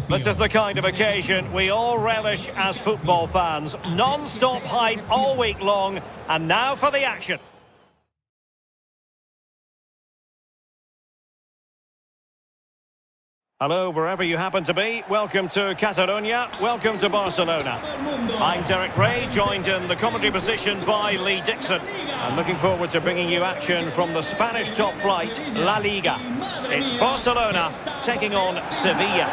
This is the kind of occasion we all relish as football fans. Non-stop hype all week long, and now for the action. Hello, wherever you happen to be. Welcome to Catalonia. Welcome to Barcelona. I'm Derek Ray, joined in the commentary position by Lee Dixon. I'm looking forward to bringing you action from the Spanish top flight, La Liga. It's Barcelona taking on Sevilla.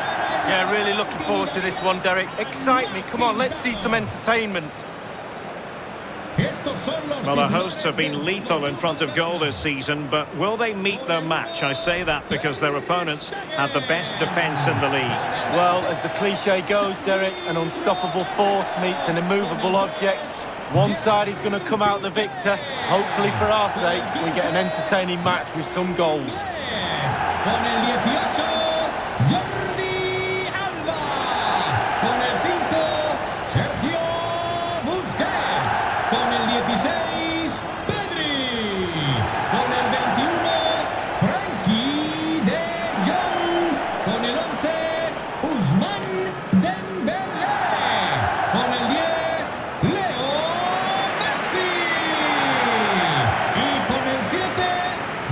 Yeah, really looking forward to this one, Derek. Excite me. Come on, let's see some entertainment. Well, the hosts have been lethal in front of goal this season, but will they meet their match? I say that because their opponents have the best defence in the league. Well, as the cliche goes, Derek, an unstoppable force meets an immovable object. One side is going to come out the victor. Hopefully, for our sake, we get an entertaining match with some goals. Con el 18, Jordi Alba. Con el 5, Sergio Busquets. Con el 16, Pedri. Con el 21, Frankie de Jong. Con el 11, Ousmane Dembélé. Con el 10, Leo Messi. Y con el 7,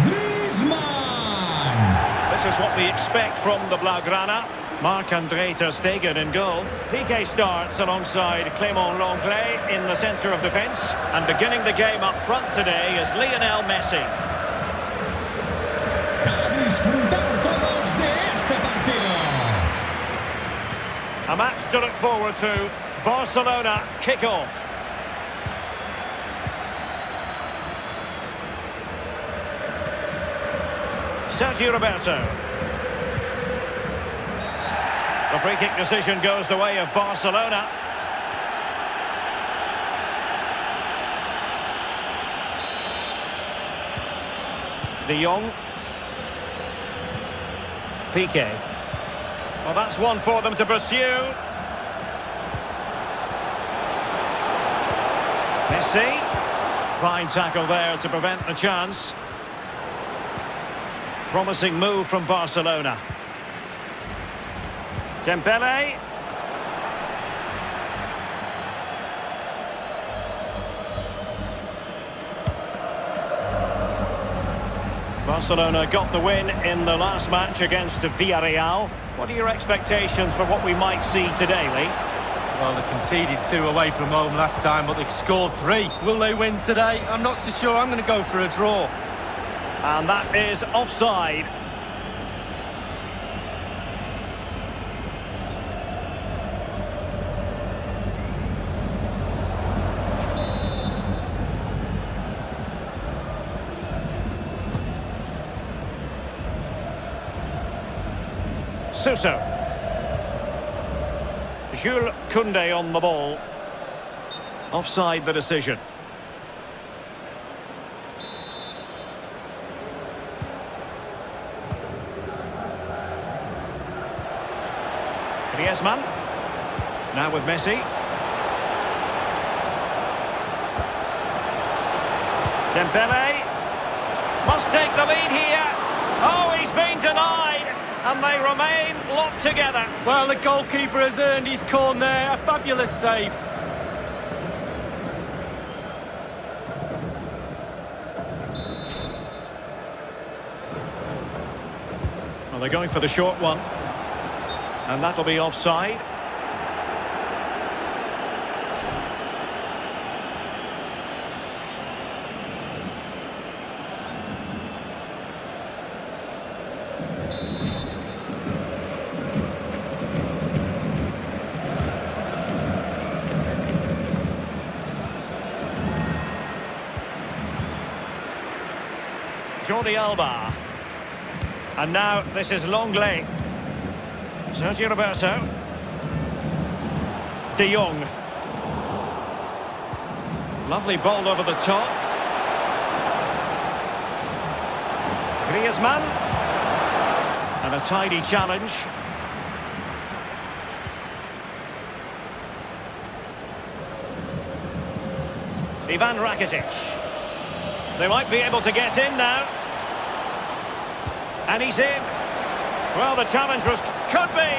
Griezmann. This is what we expect from the Blaugrana. Marc-André ter Stegen in goal. Piqué starts alongside Clément Lenglet in the centre of defence. And beginning the game up front today is Lionel Messi. A disfrutar todos de este partido. A match to look forward to. Barcelona kick-off. Sergio Roberto. The free kick decision goes the way of Barcelona. De Jong. Piqué. Well, that's one for them to pursue. Messi. Fine tackle there to prevent the chance. Promising move from Barcelona. Dembélé. Barcelona got the win in the last match against Villarreal. What are your expectations for what we might see today, Lee? Well, they conceded 2 away from home last time, but they scored 3. Will they win today? I'm not so sure. I'm going to go for a draw. And that is offside. Suso. Jules Koundé on the ball. Offside the decision. Griezmann. Now with Messi. Dembélé. Must take the lead here. Oh, he's been denied. And they remain locked together. Well, the goalkeeper has earned his corner there. A fabulous save. Well, they're going for the short one. And that'll be offside. Jordi Alba. And now this is Lenglet. Sergio Roberto. De Jong. Lovely ball over the top. Griezmann. And a tidy challenge. Ivan Rakitic. They might be able to get in now. And he's in. Well, the challenge could be.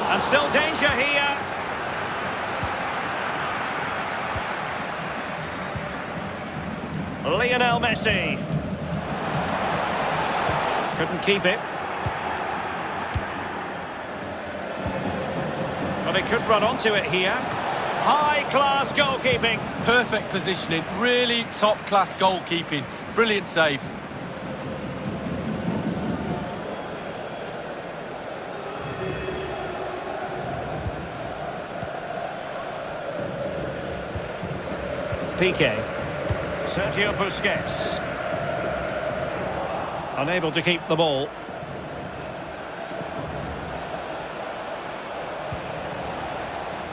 And still danger here. Lionel Messi. Couldn't keep it. But he could run onto it here. High-class goalkeeping. Perfect positioning, really top-class goalkeeping. Brilliant save. Piqué. Sergio Busquets. Unable to keep the ball.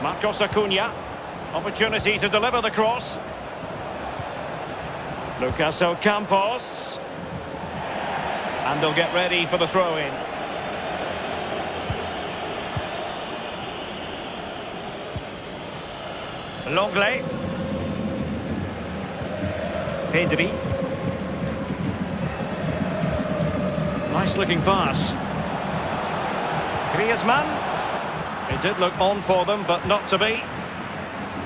Marcos Acuna. Opportunity to deliver the cross. Lucas Ocampos. And they'll get ready for the throw-in. Longley. Pedri. Nice looking pass. Griezmann. It did look on for them, but not to be.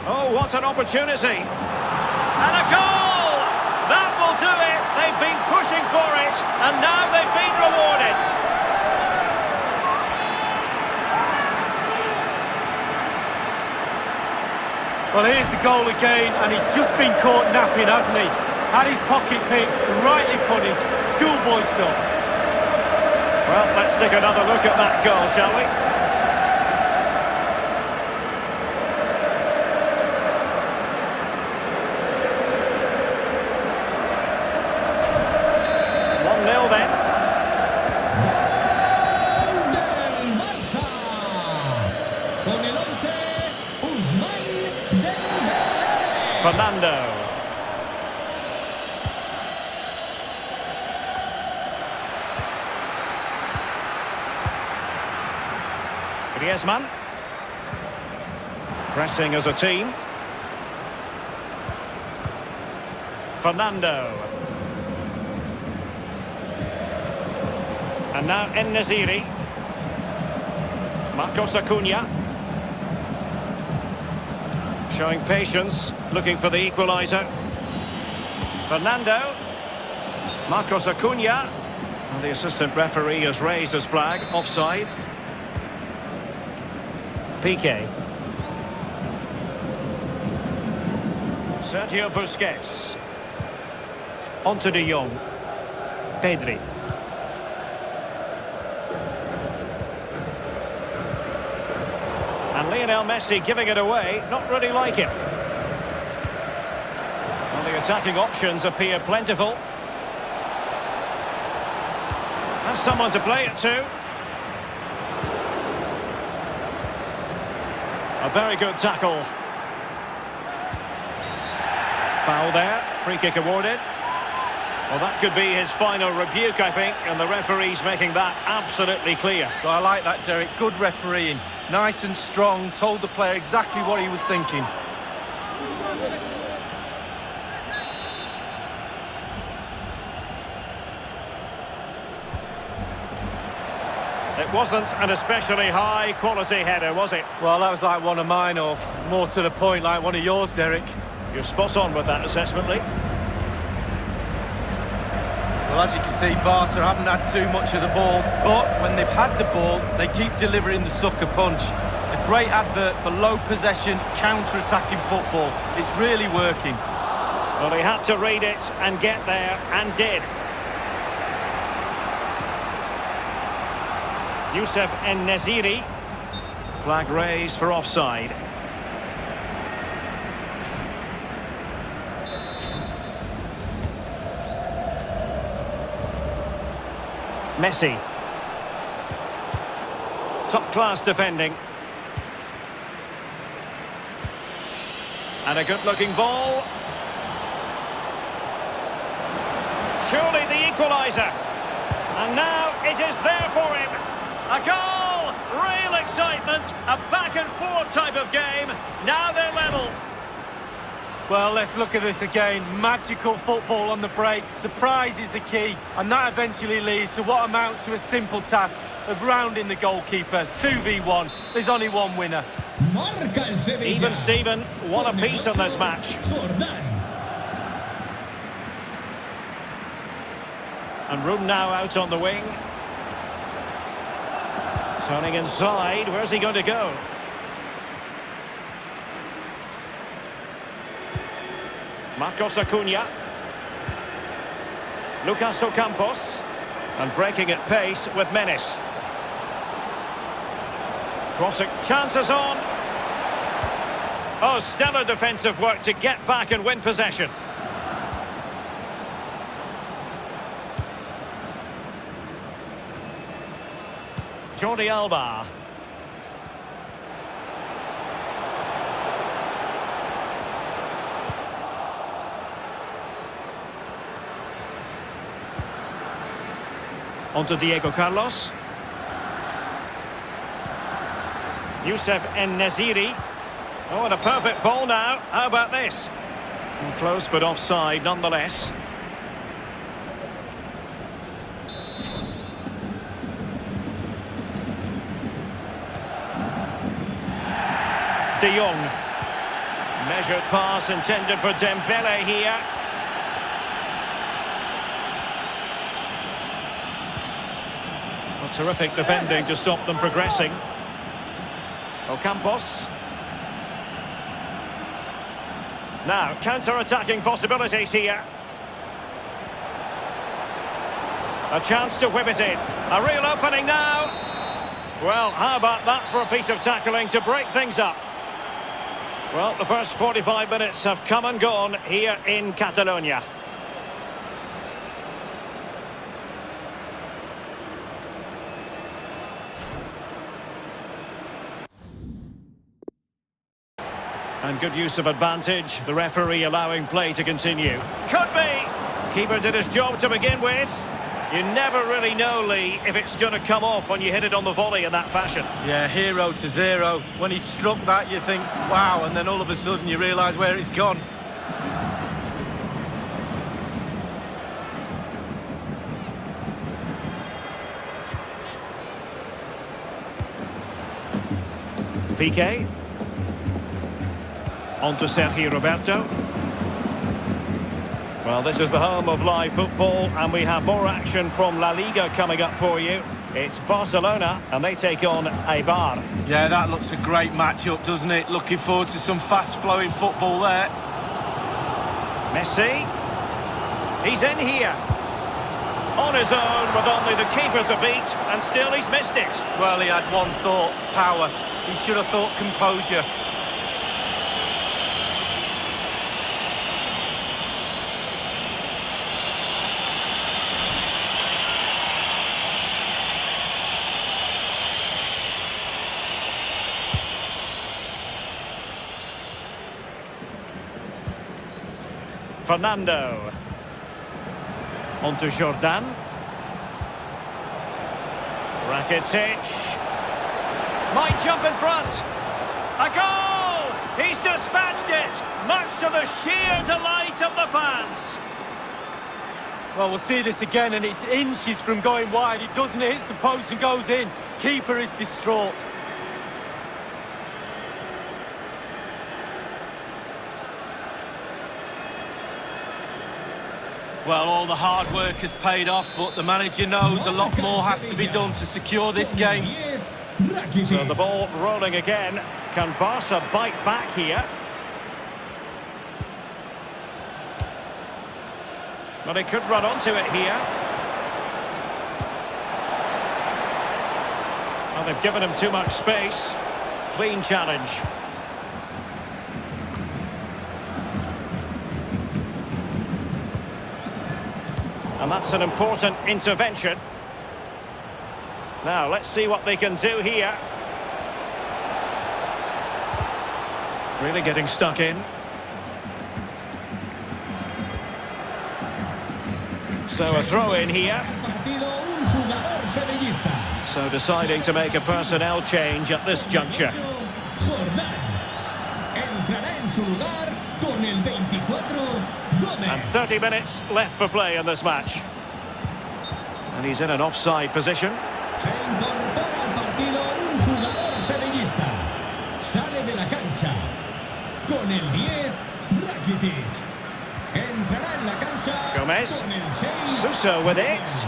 Oh, what an opportunity. And a goal! That will do it. They've been pushing for it, and now they've been rewarded. Well, here's the goal again, and he's just been caught napping, hasn't he? Had his pocket picked, rightly punished. Schoolboy stuff. Well, let's take another look at that goal, shall we? Then. Gol del Barça. Con el 11, Ousmane Dembélé. Fernando. Griezmann. Pressing as a team. Fernando. And now En-Nesyri. Marcos Acuna. Showing patience, looking for the equaliser. Fernando. Marcos Acuna. And the assistant referee has raised his flag, offside. Piqué. Sergio Busquets. Onto De Jong. Pedri. And Lionel Messi giving it away, not really like him. Well, the attacking options appear plentiful. Has someone to play it to. A very good tackle. Foul there, free kick awarded. Well, that could be his final rebuke, I think, and the referee's making that absolutely clear. So I like that, Derek. Good refereeing. Nice and strong, told the player exactly what he was thinking. It wasn't an especially high-quality header, was it? Well, that was like one of mine, or more to the point, like one of yours, Derek. You're spot on with that assessment, Lee. Well, as you can see, Barca haven't had too much of the ball, but when they've had the ball, they keep delivering the sucker punch. A great advert for low possession, counter-attacking football. It's really working. Well, he had to read it and get there, and did. Youssef En-Nesyri. Flag raised for offside. Messi. Top-class defending. And a good-looking ball. Surely the equaliser. And now it is there for him. A goal! Real excitement. A back-and-forth type of game. Now they're level. Well, let's look at this again. Magical football on the break. Surprise is the key. And that eventually leads to what amounts to a simple task of rounding the goalkeeper. 2v1. There's only one winner. Marca el Sevilla. Even Steven, what a piece in this match. Jordán. And room now out on the wing. Turning inside, where's he going to go? Marcos Acuna. Lucas Ocampos. And breaking at pace with menace. Crossing, chances on. Oh, stellar defensive work to get back and win possession. Jordi Alba. On to Diego Carlos. Youssef En-Nesyri. Oh, and a perfect ball now. How about this? Close but offside nonetheless. De Jong. Measured pass intended for Dembele here. Well, terrific defending to stop them progressing. Ocampos. Now, counter-attacking possibilities here. A chance to whip it in. A real opening now. Well, how about that for a piece of tackling to break things up? Well, the first 45 minutes have come and gone here in Catalonia. And good use of advantage. The referee allowing play to continue. Could be! Keeper did his job to begin with. You never really know, Lee, if it's going to come off when you hit it on the volley in that fashion. Yeah, 0-0. When he struck that, you think, wow, and then all of a sudden you realise where it's gone. Piqué. On to Sergio Roberto. Well, this is the home of live football, and we have more action from La Liga coming up for you. It's Barcelona, and they take on Eibar. Yeah, that looks a great match-up, doesn't it? Looking forward to some fast-flowing football there. Messi. He's in here. On his own, with only the keeper to beat, and still he's missed it. Well, he had one thought, power. He should have thought composure. Fernando. On to Jordan. Rakitic. Might jump in front. A goal! He's dispatched it, much to the sheer delight of the fans. Well, we'll see this again, and it's inches from going wide. It doesn't hit the post and goes in. Keeper is distraught. Well, all the hard work has paid off, but the manager knows a lot more has to be done to secure this game. So the ball rolling again. Can Barca bite back here? But he could run onto it here. Well, they've given him too much space. Clean challenge. And that's an important intervention. Now, let's see what they can do here. Really getting stuck in. So a throw in here. sevillista. So deciding to make a personnel change at this juncture. Jordán. Entrará en su lugar con el 24, Gómez. And 30 minutes left for play in this match. And he's in an offside position. Se incorpora al partido un jugador sevillista. Sale de la cancha. Con el 10, Rakitic. Entrará en la cancha Gómez. con el 6. Suso with it.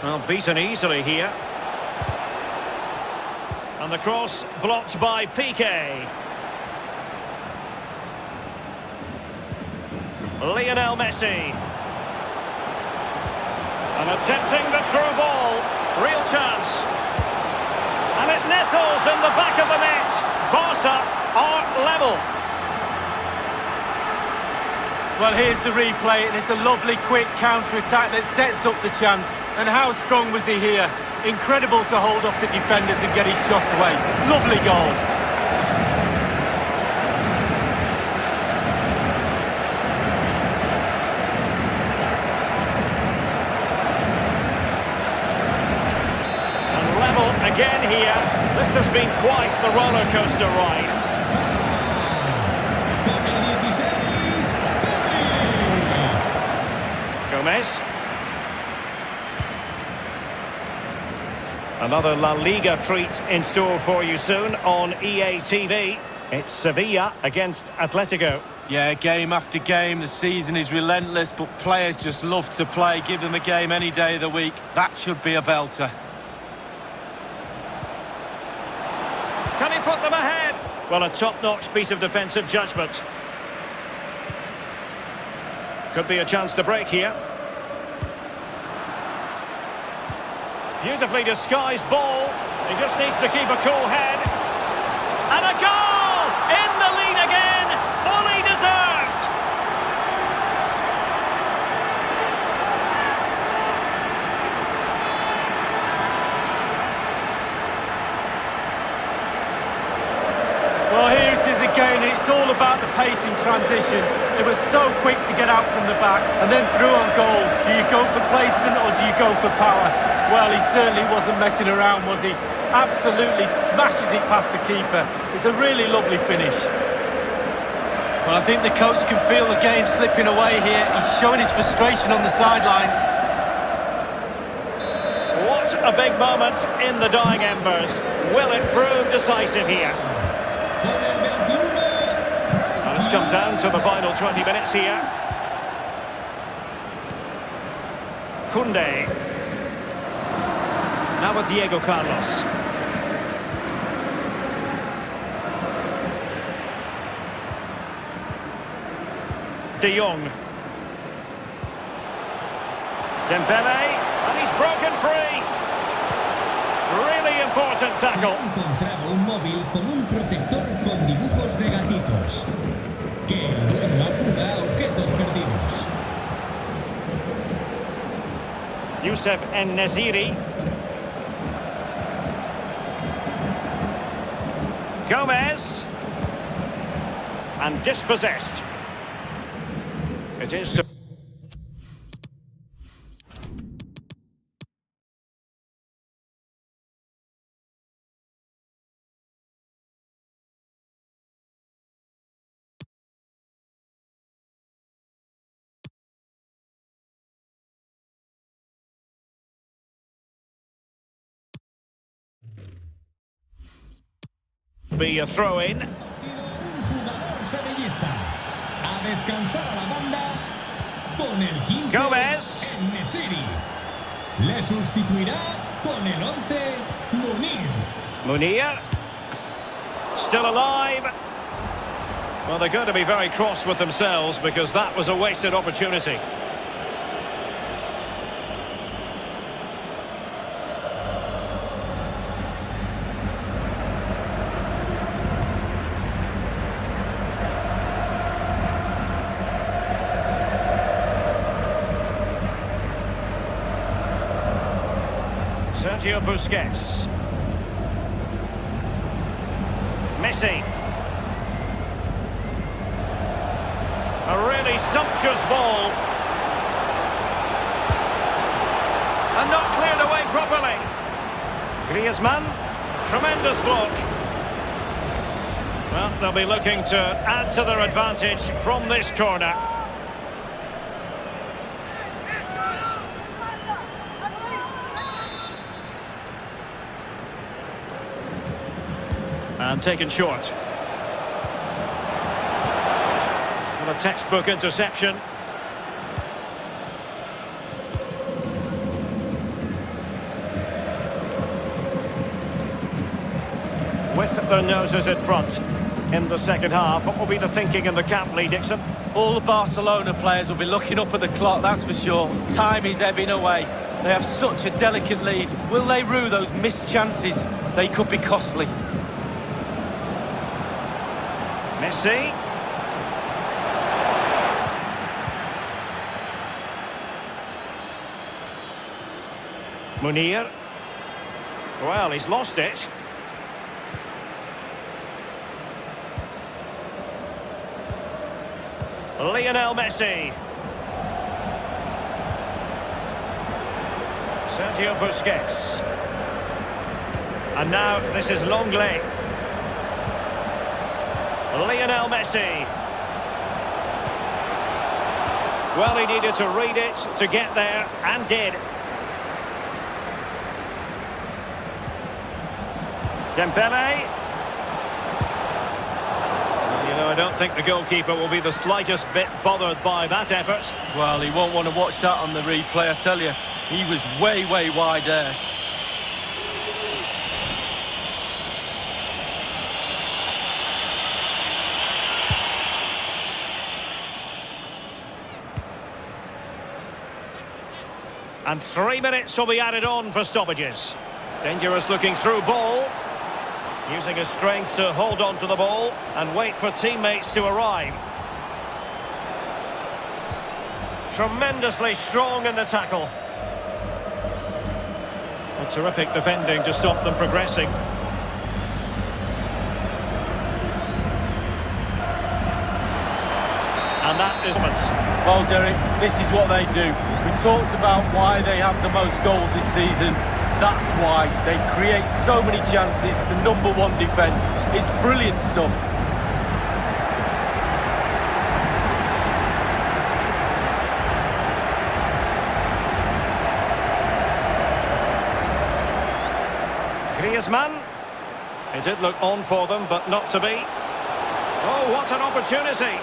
Well, beaten easily here. And the cross blocked by Piqué. Lionel Messi. And attempting the through ball. Real chance. And it nestles in the back of the net. Barca are level. Well, here's the replay, and it's a lovely, quick counter-attack that sets up the chance. And how strong was he here? Incredible to hold up the defenders and get his shot away. Lovely goal. And level again here. This has been quite the roller coaster ride. Con el 16, Pedri. Gomez. Another La Liga treat in store for you soon on EA TV. It's Sevilla against Atletico. Yeah, game after game, the season is relentless, but players just love to play. Give them a game any day of the week. That should be a belter. Can he put them ahead? Well, a top-notch piece of defensive judgment. Could be a chance to break here. Beautifully disguised ball. He just needs to keep a cool head. And a goal! In the lead again! Fully deserved! Well, here it is again. It's all about the pace in transition. It was so quick to get out from the back and then through on goal. Do you go for placement or do you go for power? Well, he certainly wasn't messing around, was he? Absolutely smashes it past the keeper. It's a really lovely finish. Well, I think the coach can feel the game slipping away here. He's showing his frustration on the sidelines. What a big moment in the dying embers. Will it prove decisive here? Con el 21, And it's come down to the final 20 minutes here. Koundé. Now with Diego Carlos. De Jong. Dembele, and he's broken free. Really important se ha tackle. encontrado un móvil con un protector con dibujos de gatitos. Que luego apura objetos perdidos. Youssef En-Nesyri. Gomez. And dispossessed. It is to... be a throw-in. Un jugador sevillista. A descansar a la banda con el 15, Gómez. En-Nesyri. Le sustituirá con el 11, Munir. Munir. Still alive. Well, they're going to be very cross with themselves because that was a wasted opportunity. Sergio Busquets. Messi. A really sumptuous ball. And not cleared away properly. Griezmann, tremendous block. Well, they'll be looking to add to their advantage from this corner. And taken short. Well, a textbook interception. With their noses in front in the second half, what will be the thinking in the camp, Lee Dixon? All the Barcelona players will be looking up at the clock, that's for sure. Time is ebbing away. They have such a delicate lead. Will they rue those missed chances? They could be costly. Messi. Munir. Well, he's lost it. Lionel Messi. Sergio Busquets. And now this is Longley. Lionel Messi. Well, he needed to read it to get there, and did. Dembele. You know, I don't think the goalkeeper will be the slightest bit bothered by that effort. Well, he won't want to watch that on the replay, I tell you. He was way wide there. And 3 minutes will be added on for stoppages. Dangerous looking through ball. Using his strength to hold on to the ball and wait for teammates to arrive. Tremendously strong in the tackle. A terrific defending to stop them progressing. And that is... Well, Derek, this is what they do. We talked about why they have the most goals this season. That's why they create so many chances. The #1 defence. It's brilliant stuff. Griezmann. It did look on for them, but not to be. Oh, what an opportunity.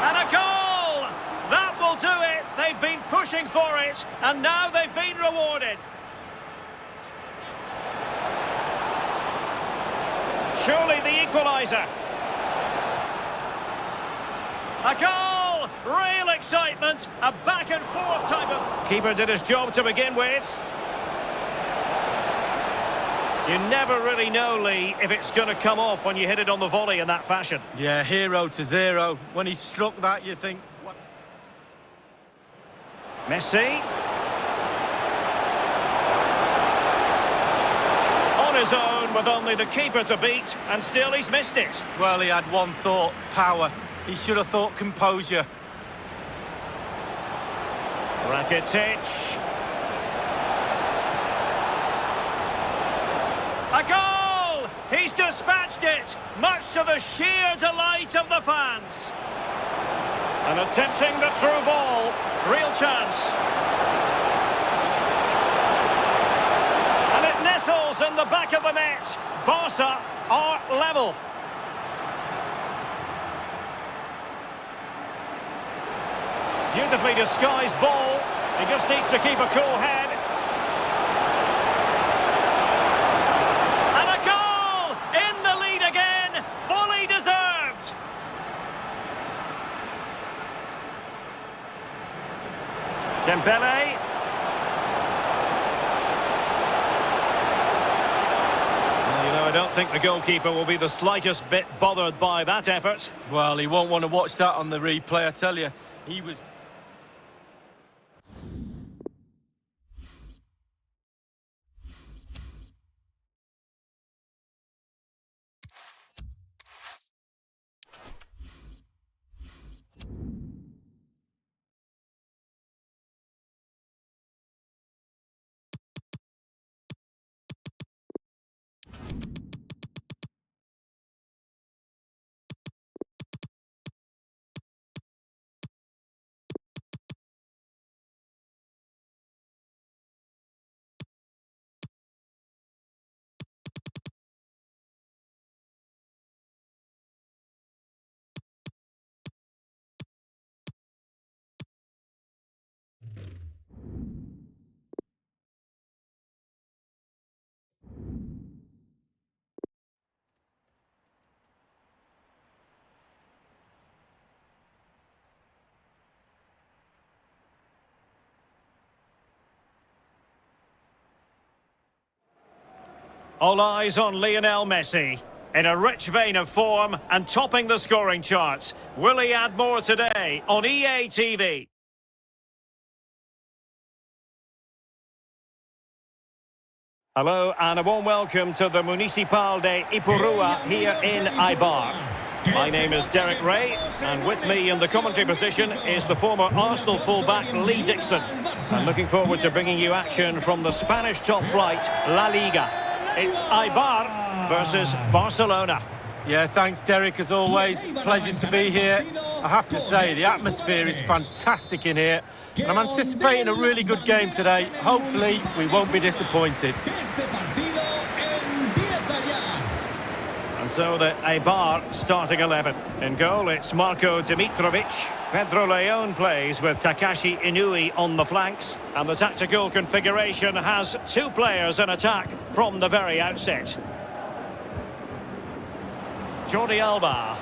And a goal! That will do it. They've been pushing for it, and now they've been rewarded. Surely the equaliser. A goal! Real excitement. A back and forth type of... Keeper did his job to begin with. You never really know, Lee, if it's going to come off when you hit it on the volley in that fashion. Yeah, 0-0. When he struck that, you think... What? Messi. On his own with only the keeper to beat, and still he's missed it. Well, he had one thought, power. He should have thought composure. Rakitic. A goal! He's dispatched it, much to the sheer delight of the fans. And attempting the through ball, real chance. And it nestles in the back of the net. Barca are level. Beautifully disguised ball. He just needs to keep a cool head. And a goal! In the lead again. Fully deserved. Dembele. Well, you know, I don't think the goalkeeper will be the slightest bit bothered by that effort. Well, he won't want to watch that on the replay, I tell you. He was... All eyes on Lionel Messi. In a rich vein of form and topping the scoring charts. Will he add more today on EA TV? Hello and a warm welcome to the Municipal de Ipurua here in Eibar. My name is Derek Ray, and with me in the commentary position is the former Arsenal fullback Lee Dixon. I'm looking forward to bringing you action from the Spanish top flight, La Liga. It's Eibar versus Barcelona. Yeah, thanks, Derek, as always. Pleasure to be here. I have to say, the atmosphere is fantastic in here, and I'm anticipating a really good game today. Hopefully, we won't be disappointed. And so the Eibar starting 11. In goal, it's Marko Dimitrovic. Pedro Leon plays with Takashi Inui on the flanks. And the tactical configuration has two players in attack from the very outset. Jordi Alba.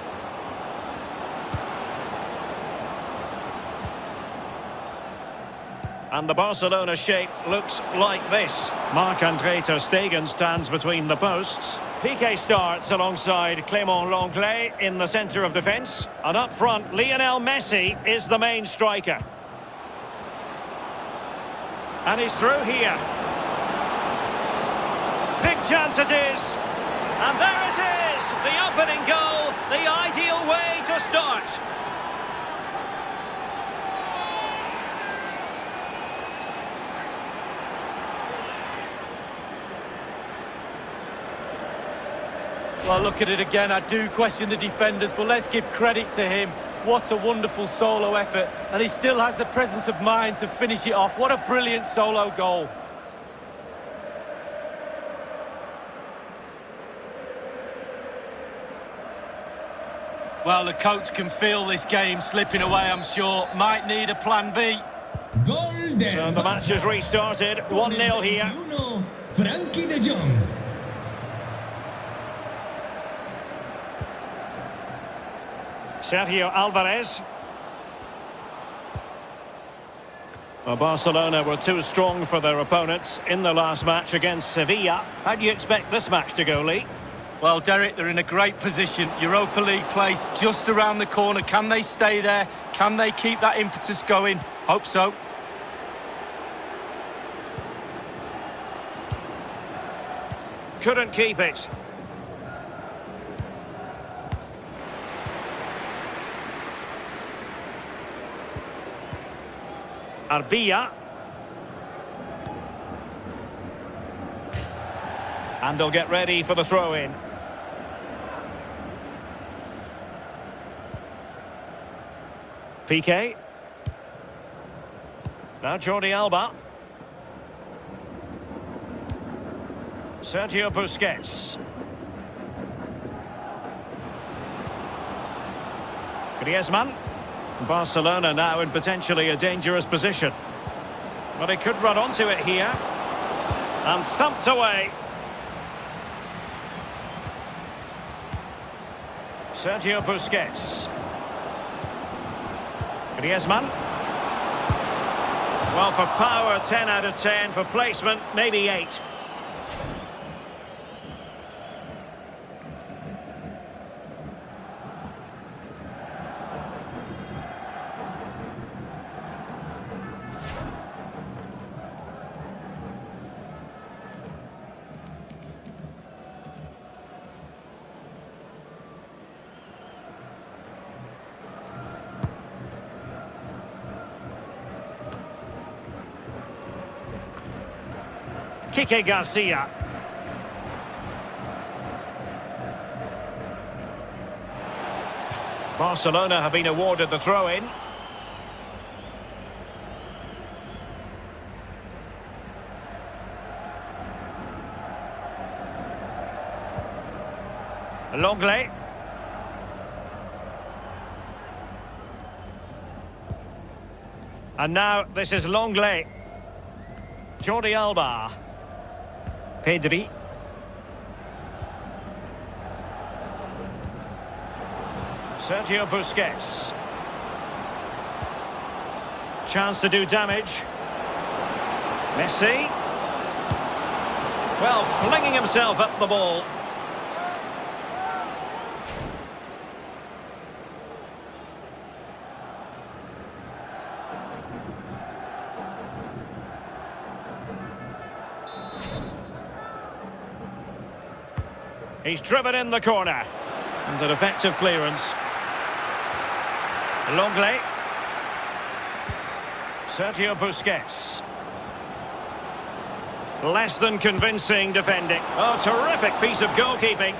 And the Barcelona shape looks like this. Marc-André ter Stegen stands between the posts. Piqué starts alongside Clément Lenglet in the centre of defence. And up front, Lionel Messi is the main striker. And he's through here. Big chance it is. And there it is! The opening goal, the ideal way to start. Well, look at it again. I do question the defenders, but let's give credit to him. What a wonderful solo effort. And he still has the presence of mind to finish it off. What a brilliant solo goal. Well, the coach can feel this game slipping away, I'm sure. Might need a plan B. So the match has restarted. 1-0 here. Frankie de Jong. Sergio Alvarez. Well, Barcelona were too strong for their opponents in the last match against Sevilla. How do you expect this match to go, Lee? Well, Derek, they're in a great position. Europa League place just around the corner. Can they stay there? Can they keep that impetus going? Hope so. Couldn't keep it. Arbia. And they'll get ready for the throw-in. Piqué. Now Jordi Alba. Sergio Busquets. Griezmann. Barcelona now in potentially a dangerous position. But he could run onto it here. And thumped away. Sergio Busquets. Griezmann. Well, for power, 10 out of 10. For placement, maybe 8. Kike Garcia. Barcelona have been awarded the throw-in. Lenglet. And now this is Lenglet. Jordi Alba. Pedri. Sergio Busquets. Chance to do damage. Messi. Well, flinging himself up the ball. He's driven in the corner. And an effective clearance. Longley. Sergio Busquets. Less than convincing defending. Oh, terrific piece of goalkeeping.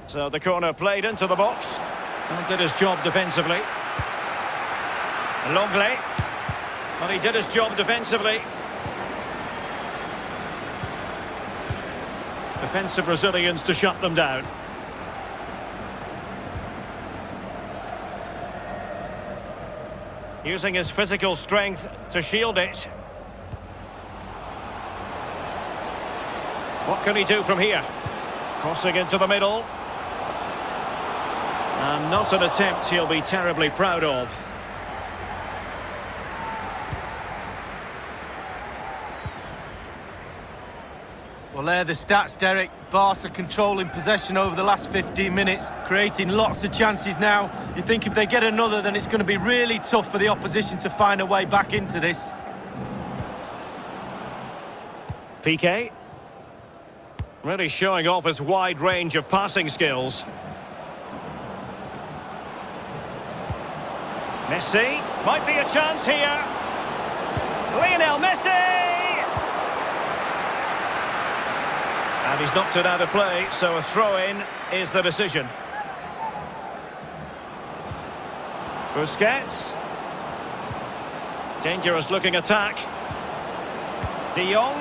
So the corner played into the box and did his job defensively. Longley. Well, he did his job defensively. Defensive Brazilians to shut them down. Using his physical strength to shield it. What can he do from here? Crossing into the middle. And not an attempt he'll be terribly proud of. Well, there are the stats, Derek. Barca controlling possession over the last 15 minutes, creating lots of chances now. You think if they get another, then it's going to be really tough for the opposition to find a way back into this. Piqué. Really showing off his wide range of passing skills. Messi, might be a chance here. Lionel Messi! And he's knocked it out of play, so a throw-in is the decision. Busquets. Dangerous looking attack. De Jong.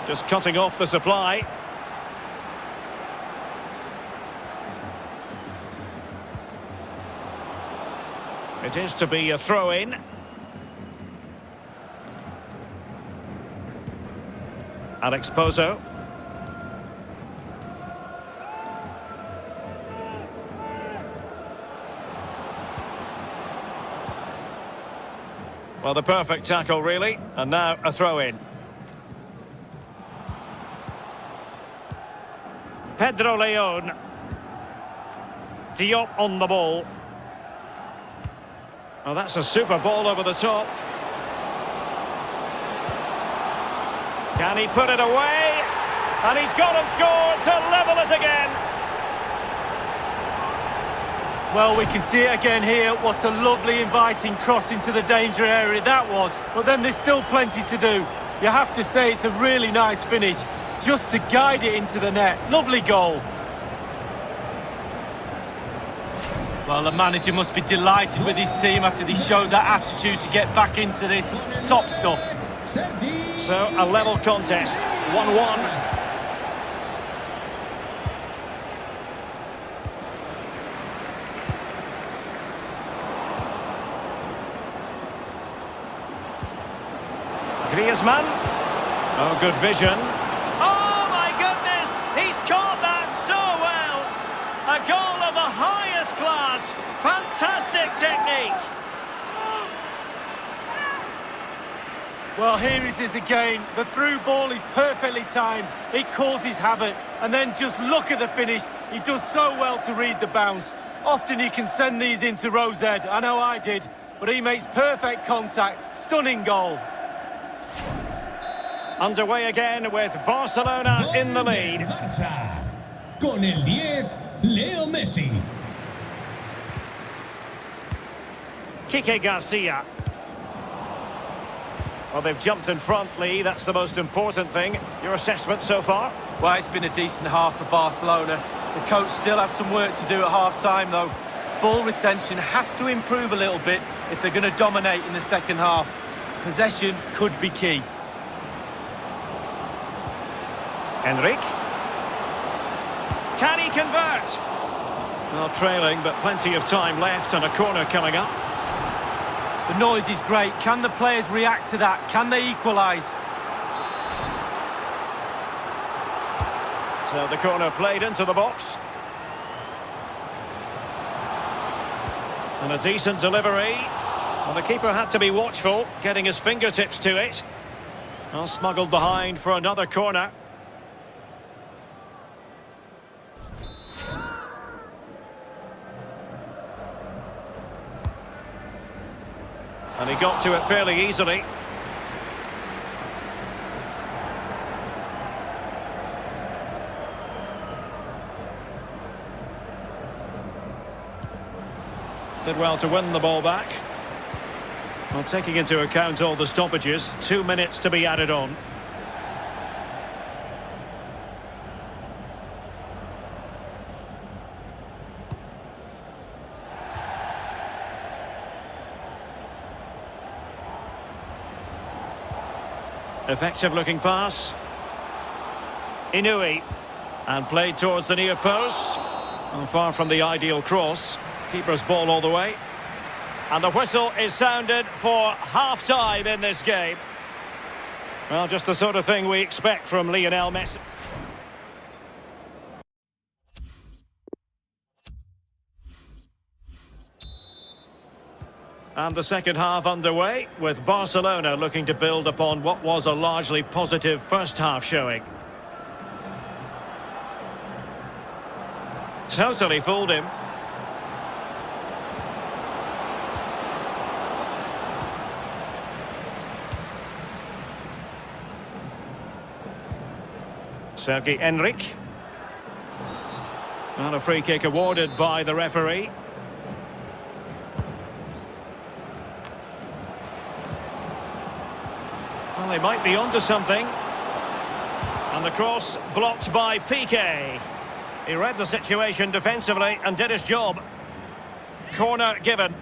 Just cutting off the supply. It is to be a throw-in. Alex Pozo. Well, the perfect tackle, really. And now a throw-in. Pedro Leon. Diop on the ball. Oh, that's a super ball over the top. Can he put it away? And he's gone and scored to level it again. Well, we can see it again here. What a lovely inviting cross into the danger area that was. But then there's still plenty to do. You have to say it's a really nice finish, just to guide it into the net. Lovely goal. Well, the manager must be delighted with his team after they showed that attitude to get back into this top stuff. So, a level contest, 1-1. Griezmann. Oh, good vision. Oh, my goodness! He's caught that so well! A goal of the highest class. Fantastic technique. Well, here it is again. The through ball is perfectly timed. It causes havoc. And then just look at the finish. He does so well to read the bounce. Often he can send these into Rosed. I know I did. But he makes perfect contact. Stunning goal. Underway again with Barcelona in the lead. Barça. Con el 10, Leo Messi. Quique Garcia. Well, they've jumped in front, Lee. That's the most important thing. Your assessment so far? Well, it's been a decent half for Barcelona. The coach still has some work to do at half-time, though. Ball retention has to improve a little bit if they're going to dominate in the second half. Possession could be key. Enrique. Can he convert? Well, trailing, but plenty of time left and a corner coming up. The noise is great. Can the players react to that? Can they equalise? So the corner played into the box. And a decent delivery. Well, the keeper had to be watchful, getting his fingertips to it. Well, smuggled behind for another corner. And he got to it fairly easily. Did well to win the ball back. Well, taking into account all the stoppages, 2 minutes to be added on. Effective looking pass. Inui. And played towards the near post. Well, far from the ideal cross. Keeper's ball all the way. And the whistle is sounded for half-time in this game. Well, just the sort of thing we expect from Lionel Messi. And the second half underway, with Barcelona looking to build upon what was a largely positive first half showing. Totally fooled him. Sergi Enric. And a free kick awarded by the referee. Well, they might be onto something. And the cross blocked by Piqué. He read the situation defensively and did his job. Corner given.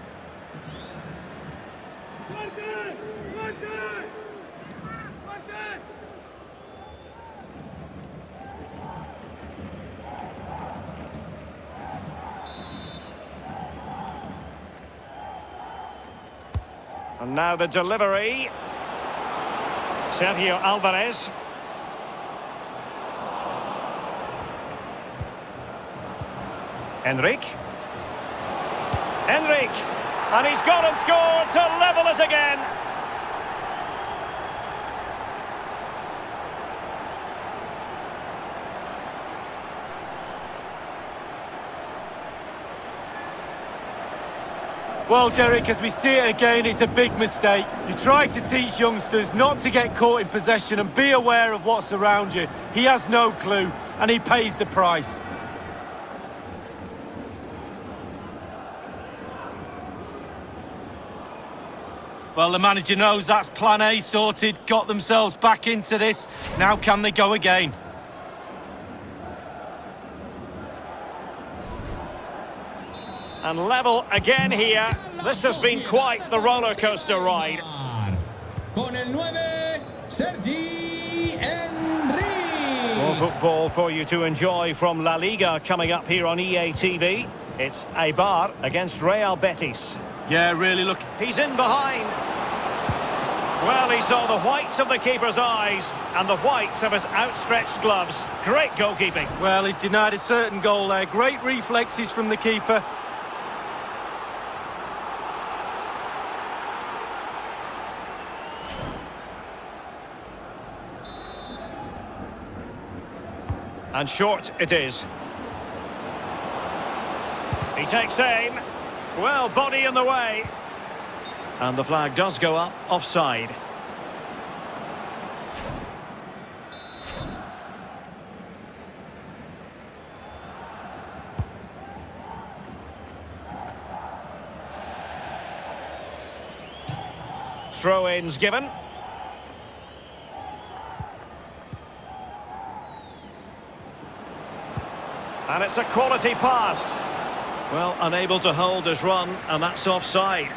And now the delivery. Sergio Alvarez. Enric. And he's gone and scored to level us again. Well, Derek, as we see it again, it's a big mistake. You try to teach youngsters not to get caught in possession and be aware of what's around you. He has no clue, and he pays the price. Well, the manager knows that's plan A sorted, got themselves back into this. Now can they go again? And level again here. This has been quite the roller coaster ride. Con el 9, Sergi Enric. More football for you to enjoy from La Liga coming up here on EA TV. It's Eibar against Real Betis. Yeah, really look. He's in behind. Well, he saw the whites of the keeper's eyes and the whites of his outstretched gloves. Great goalkeeping. Well, he's denied a certain goal there. Great reflexes from the keeper. And short it is. He takes aim. Well, body in the way. And the flag does go up, offside. Throw-ins given. And it's a quality pass. Well, unable to hold his run, and that's offside.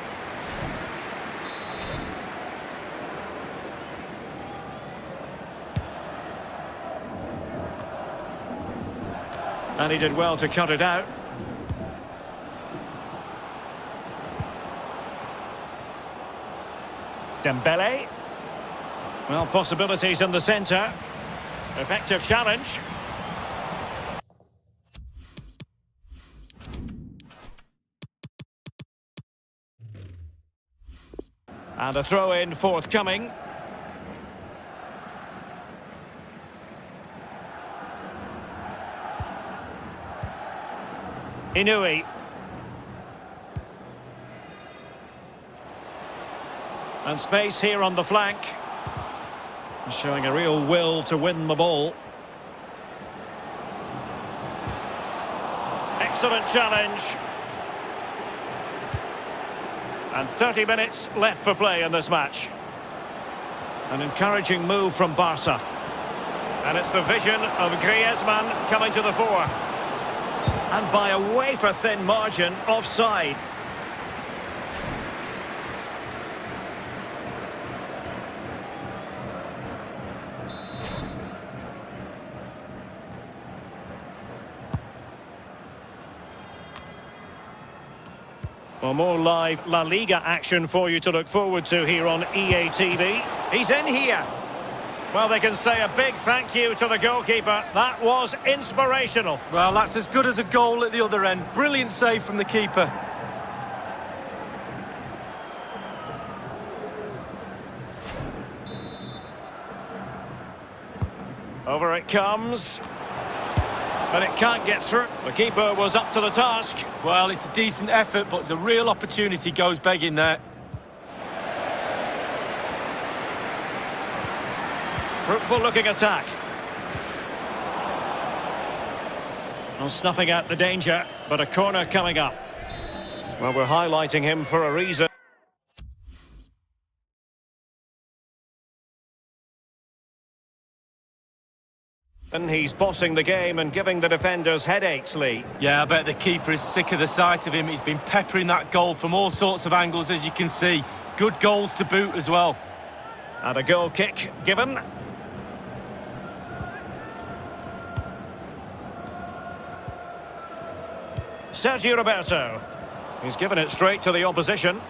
And he did well to cut it out. Dembele. Well, possibilities in the centre. Effective challenge. And a throw-in forthcoming. Inui. And space here on the flank. Showing a real will to win the ball. Excellent challenge. And 30 minutes left for play in this match. An encouraging move from Barca. And it's the vision of Griezmann coming to the fore. And by a wafer-thin margin, offside. Well, more live La Liga action for you to look forward to here on EA TV. He's in here. Well, they can say a big thank you to the goalkeeper. That was inspirational. Well, that's as good as a goal at the other end. Brilliant save from the keeper. Over it comes. But it can't get through. The keeper was up to the task. Well, it's a decent effort, but it's a real opportunity goes begging there. Fruitful looking attack. Well, snuffing out the danger, but a corner coming up. Well, we're highlighting him for a reason. And he's bossing the game and giving the defenders headaches, Lee. Yeah, I bet the keeper is sick of the sight of him. He's been peppering that goal from all sorts of angles, as you can see. Good goals to boot as well. And a goal kick given. Sergio Roberto. He's given it straight to the opposition.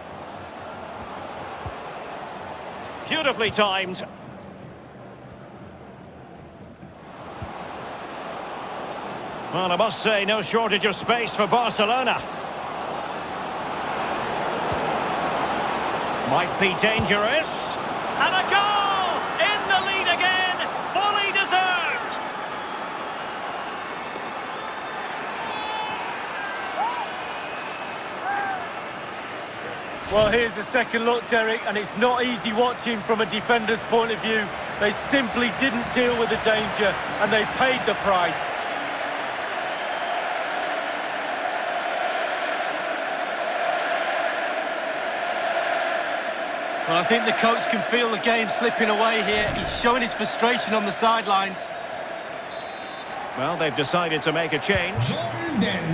Beautifully timed. Well, I must say, no shortage of space for Barcelona. Might be dangerous. And a goal! In the lead again! Fully deserved! Well, here's a second look, Derek, and it's not easy watching from a defender's point of view. They simply didn't deal with the danger, and they paid the price. Well, I think the coach can feel the game slipping away here. He's showing his frustration on the sidelines. Well, they've decided to make a change.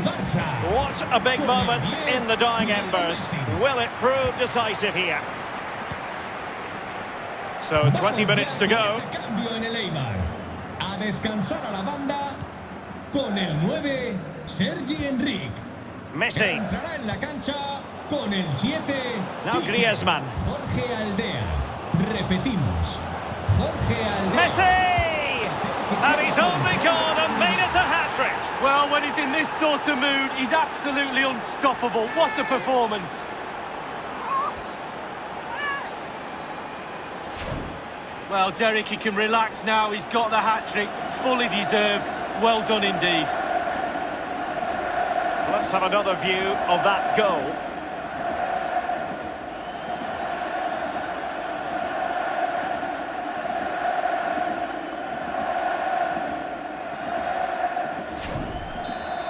Barça. What a big moment in the dying embers. Will it prove decisive here? So 20 minutes to go. Cambio en el Eibar. A descansar a la banda con el 9, Sergi Enric. Messi. Entrará en la cancha con el 7. Now Griezmann. Jorge Aldea. Repetimos. Jorge Aldea. Messi! And he's only gone and made it a hat-trick. Well, when he's in this sort of mood, he's absolutely unstoppable. What a performance. Well, Derek, he can relax now. He's got the hat-trick. Fully deserved. Well done indeed. Let's have another view of that goal.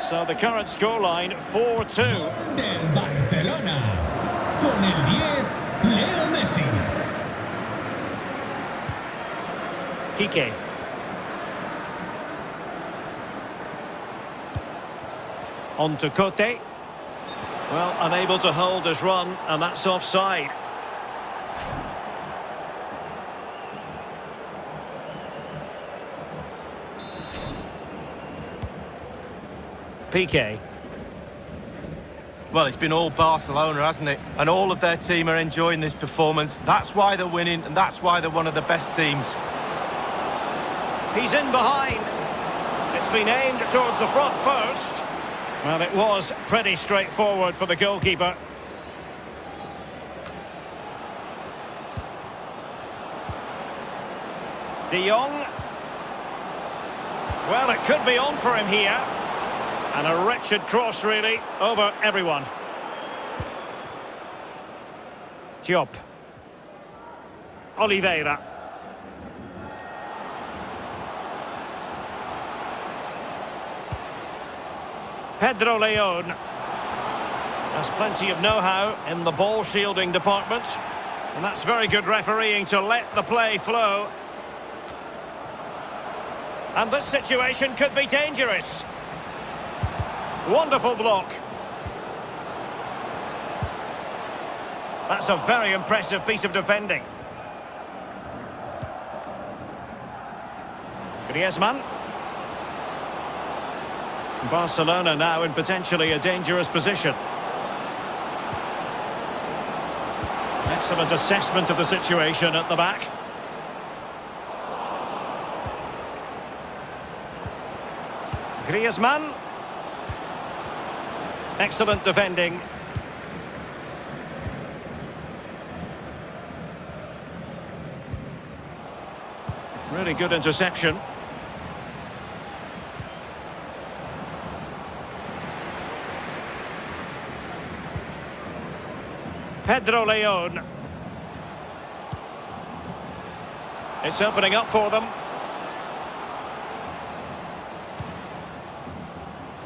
So the current scoreline, 4-2. Del Barcelona. Con el 10, Leo Messi. Piqué. On to Cote. Well, unable to hold his run, and that's offside. Piqué. Well, it's been all Barcelona, hasn't it? And all of their team are enjoying this performance. That's why they're winning, and that's why they're one of the best teams. He's in behind. It's been aimed towards the front post. Well, it was pretty straightforward for the goalkeeper. De Jong. Well, it could be on for him here. And a wretched cross, really, over everyone. Diop. Oliveira. Pedro Leon. Has plenty of know-how in the ball shielding department. And that's very good refereeing to let the play flow. And this situation could be dangerous. Wonderful block. That's a very impressive piece of defending. Griezmann. Barcelona now in potentially a dangerous position. Excellent assessment of the situation at the back. Griezmann. Excellent defending. Really good interception. Pedro Leon. It's opening up for them.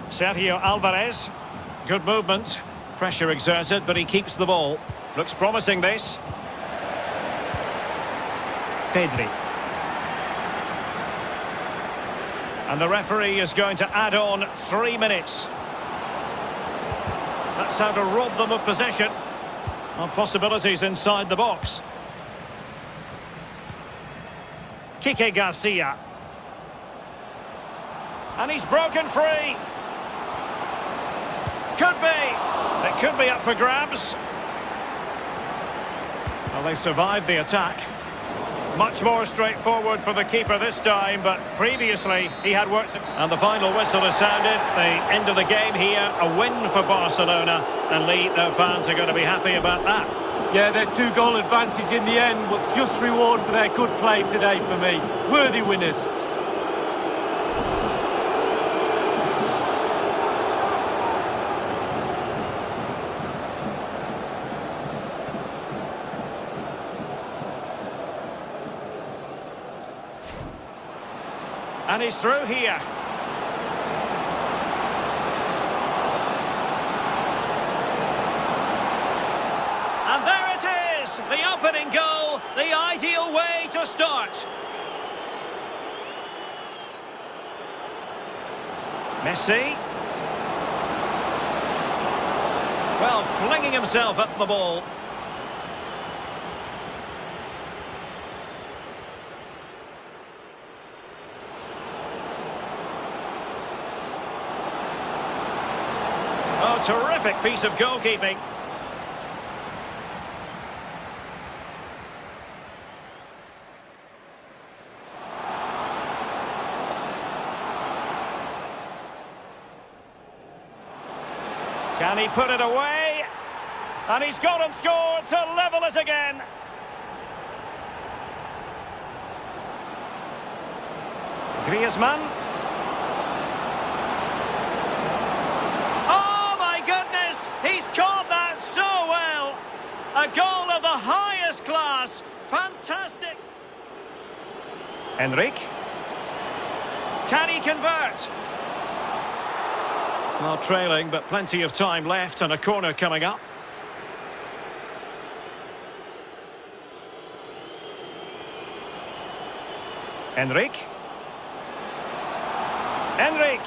Sergio Alvarez. Good movement. Pressure exerted, but he keeps the ball. Looks promising, this. Pedri. And the referee is going to add on 3 minutes. That's how to rob them of possession. Well, possibilities inside the box. Kike Garcia. And he's broken free. Could be. It could be up for grabs. Well, they survived the attack. Much more straightforward for the keeper this time, but previously he had worked. And the final whistle has sounded. The end of the game here, a win for Barcelona. And Lee, their fans are going to be happy about that. Yeah, their 2-goal advantage in the end was just reward for their good play today for me. Worthy winners. And he's through here. And there it is! The opening goal, the ideal way to start. Messi. Well, flinging himself up the ball. Oh, terrific piece of goalkeeping. Can he put it away? And he's gone and scored to level it again. Griezmann. Oh my goodness! He's caught that so well. A goal of the highest class. Fantastic. Enrique. Can he convert? Well, trailing, but plenty of time left and a corner coming up. Enrique. Enrique.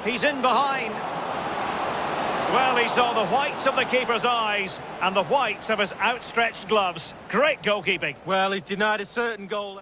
He's in behind. Well, he saw the whites of the keeper's eyes and the whites of his outstretched gloves. Great goalkeeping. Well, he's denied a certain goal.